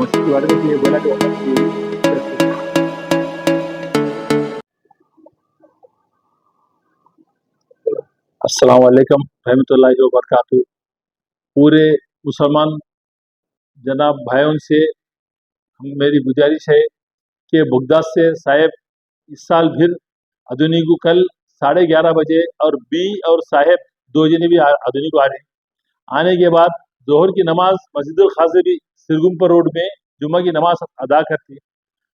मस्जिद वाले ने ये बोला कि अस्सलाम वालेकुम रहमतुल्लाहि व बरकातहू। पूरे मुसलमान जनाब भाइयों से मेरी गुजारिश है कि बगदाद से साहेब इस साल फिर आधुनिक को कल 11:30 बजे और बी और साहेब 2 जने भी आधुनिक को आ रहे हैं। आने के बाद जोहर की नमाज मस्जिद खाजरी सिरगुम्पर रोड में जुम्मा की नमाज अदा करती।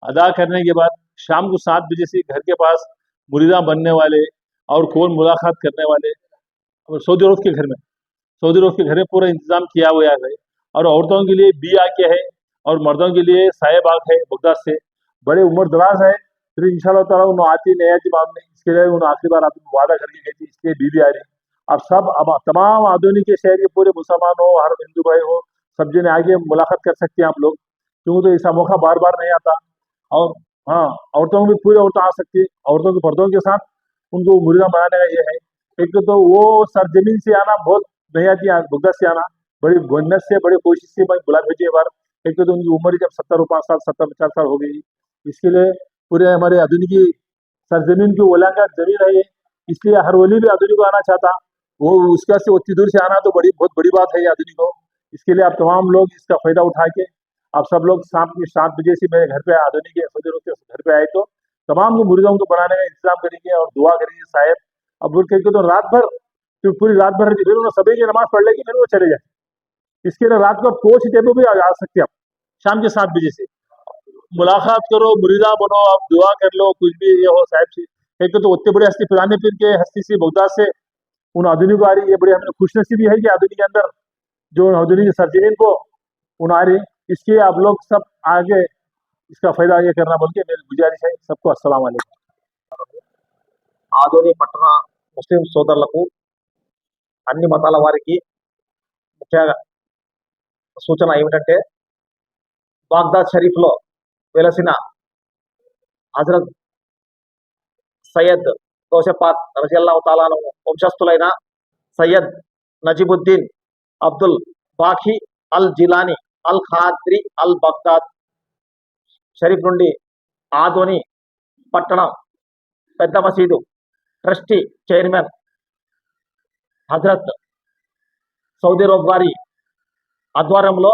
अदा करने के बाद शाम को 7 बजे से घर के पास मुरीदा बनने वाले और कौन मुलाकात करने वाले और सऊदी अरब के घर में पूरा इंतजाम किया हुआ है। और औरतों के लिए बी आके है और मर्दों के लिए साहेब आग है बगदाद से। बड़े उम्र दराज है, फिर इंशाल्लाह ताला उन आती नहीं आती माम ने इसके लिए उन आखिरी बार आपको वादा करके गई थी, इसलिए बीबी आ रही। अब तमाम आधुनिक के शहर के पूरे मुसलमान हो, हर हिंदू भाई हो, सब जने आगे मुलाकात कर सकते हैं आप लोग, क्योंकि तो ऐसा मौका बार बार नहीं आता। और हाँ, औरतों में पूरी औरतें आ सकती है, औरतों के पर्दों के साथ उनको मुरीदा बनाने का ये है। एक तो वो सरजमीन से आना बहुत नहीं आती, बगदाद से आना बड़ी गोन्नत से बड़ी कोशिश से मैं बुला भेजी बार। एक तो उनकी उम्र जब 70-5 साल 70-50 साल हो गई, इसके लिए पूरे हमारे आधुनिक सरजमीन की ओलांगा जमीन है ये, इसलिए हर वली भी आधुनिक को आना चाहता। वो उसके से उतनी दूर से आना तो बहुत बड़ी बात है ये आधुनिक को। इसके लिए आप तमाम लोग इसका फायदा उठा के आप सब लोग शाम के 7 बजे से मेरे घर पे आधुनिक के घर पे आए तो तमाम मुरीदों को बनाने का इंतजाम करेंगे और दुआ करेंगे साहेब। अब वो कहेंगे तो रात भर, फिर पूरी रात भर फिर उन्होंने सभी की नमाज पढ़ लेगी, फिर वो चले जाए। इसके लिए रात को कोच टेबो भी आ सकते हैं आप, शाम के 7 बजे से मुलाकात करो, मुरीदा बनो, आप दुआ कर लो, कुछ भी ये हो साहब से। एक तो उतने बड़े हस्ती पुराने पीर के हस्ती से बगदाद से उन आधुनिक आ रही, ये बड़ी हमें खुशनसीबी है कि आधुनिक के अंदर जो आधुनिक सर्जरीन को उन आ रही। इसके आप लोग सब आगे इसका फायदा ये करना बोल के मेरी गुजारिश है सबको। अस्सलाम वालेकुम। ఆదోని పట్టణ ముస్లిం సోదరులకు అన్ని మతాల వారికి ముఖ్య సూచన ఏమిటంటే బాగ్దాద్ షరీఫ్లో వెలసిన హజరత్ సయ్యద్ గౌసపాక్ రజియల్లాహు తాలాను వంశస్థులైన సయ్యద్ నజీబుద్దీన్ అబ్దుల్ బాఖీ అల్ జిలానీ అల్ ఖాద్రి అల్ బాగ్దాద్ షరీఫ్ నుండి ఆదోని పట్టణం పెద్ద మసీదు trustee chairman Hazrat Saudi Arab గారి ఆధ్వర్యంలో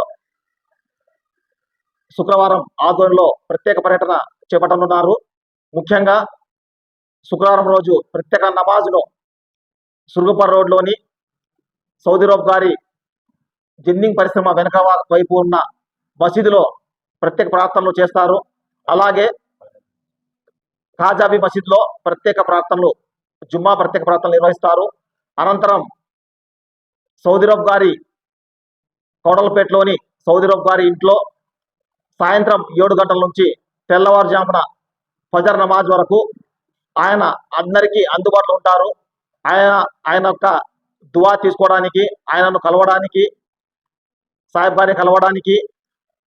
శుక్రవారం ఆధ్వర్యంలో ప్రత్యేక పర్యటన చేపట్టనున్నారు. ముఖ్యంగా శుక్రవారం రోజు ప్రత్యేక నమాజ్ను సుర్గుపర్ రోడ్లోని సౌదీ అరబ్ గారి జిన్నింగ్ పరిశ్రమ వెనుక వైపు ఉన్న మసీదులో ప్రత్యేక ప్రార్థనలు చేస్తారు. అలాగే ఖాజాబీ మసీద్లో ప్రత్యేక ప్రార్థనలు, జుమ్మా ప్రత్యేక ప్రార్థనలు నిర్వహిస్తారు. అనంతరం సౌదీ అరబ్ గారి కోడలపేటలోని సౌదీ అరబ్ గారి ఇంట్లో సాయంత్రం 7 గంటల నుంచి తెల్లవారుజామున ఫజర్ నమాజ్ వరకు ఆయన అందరికీ అందుబాటులో ఉంటారు. ఆయన యొక్క దువా తీసుకోవడానికి, ఆయనను కలవడానికి, సాహెబ్ గారిని కలవడానికి,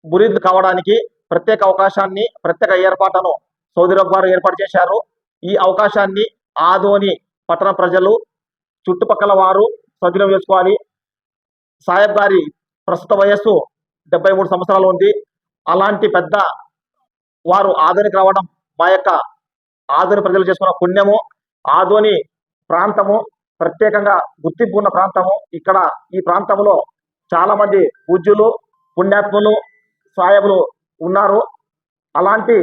మురీద్ కావడానికి ప్రత్యేక అవకాశాన్ని, ప్రత్యేక ఏర్పాటును సౌదీ అరబ్ గారు ఏర్పాటు చేశారు. ఈ అవకాశాన్ని ఆదోని పట్టణ ప్రజలు, చుట్టుపక్కల వారు సద్వినియోగం చేసుకోవాలి. సాహెబ్ గారి ప్రస్తుత వయస్సు 73 సంవత్సరాలు ఉంది. అలాంటి పెద్ద వారు ఆదోనికి రావడం మా యొక్క ఆదోని ప్రజలు చేసుకున్న పుణ్యము. ఆదోని ప్రాంతము ప్రత్యేకంగా గుర్తింపు ఉన్న ప్రాంతము. ఇక్కడ ఈ ప్రాంతంలో చాలా మంది పూజ్యులు, పుణ్యాత్ములు, సాహెబులు ఉన్నారు. అలాంటి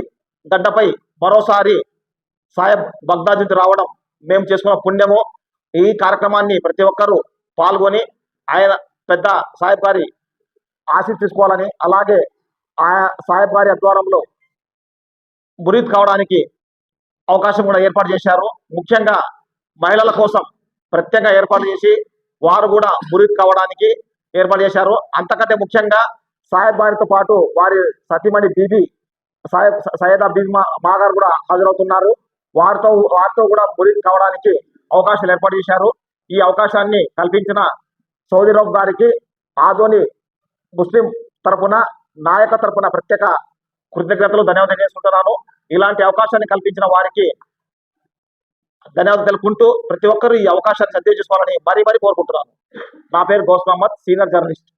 గడ్డపై మరోసారి సాహెబ్ బగ్దాద్ నుంచి రావడం మేము చేసుకున్న పుణ్యము. ఈ కార్యక్రమాన్ని ప్రతి ఒక్కరూ పాల్గొని ఆయన పెద్ద సాహెబ్ గారి ఆశీస్ తీసుకోవాలని, అలాగే ఆ సాహెబ్ గారి ఆధ్వర్యంలో మురీద్ కావడానికి అవకాశం కూడా ఏర్పాటు చేశారు. ముఖ్యంగా మహిళల కోసం ప్రత్యేకంగా ఏర్పాటు చేసి వారు కూడా మురీద్ కావడానికి ఏర్పాటు చేశారు. అంతకంటే ముఖ్యంగా సాహెబ్ గారితో పాటు వారి సతీమణి బీబీ సయ్యదా బీబీ మా గారు కూడా హాజరవుతున్నారు. వారితో కూడా మురీద్ కావడానికి అవకాశాలు ఏర్పాటు చేశారు. ఈ అవకాశాన్ని కల్పించిన సౌదీ అరబ్ గారికి ఆదోని ముస్లిం తరపున, నాయక తరపున ప్రత్యేక కృతజ్ఞతలు, ధన్యవాదాలు చేసుకుంటున్నాను. ఇలాంటి అవకాశాన్ని కల్పించిన వారికి ధన్యవాదాలు తెలుపుకుంటూ ప్రతి ఒక్కరూ ఈ అవకాశాన్ని సద్వినియోగం చేసుకోవాలని మరీ కోరుకుంటున్నాను. నా పేరు గౌస్ మహమ్మద్, సీనియర్ జర్నలిస్ట్.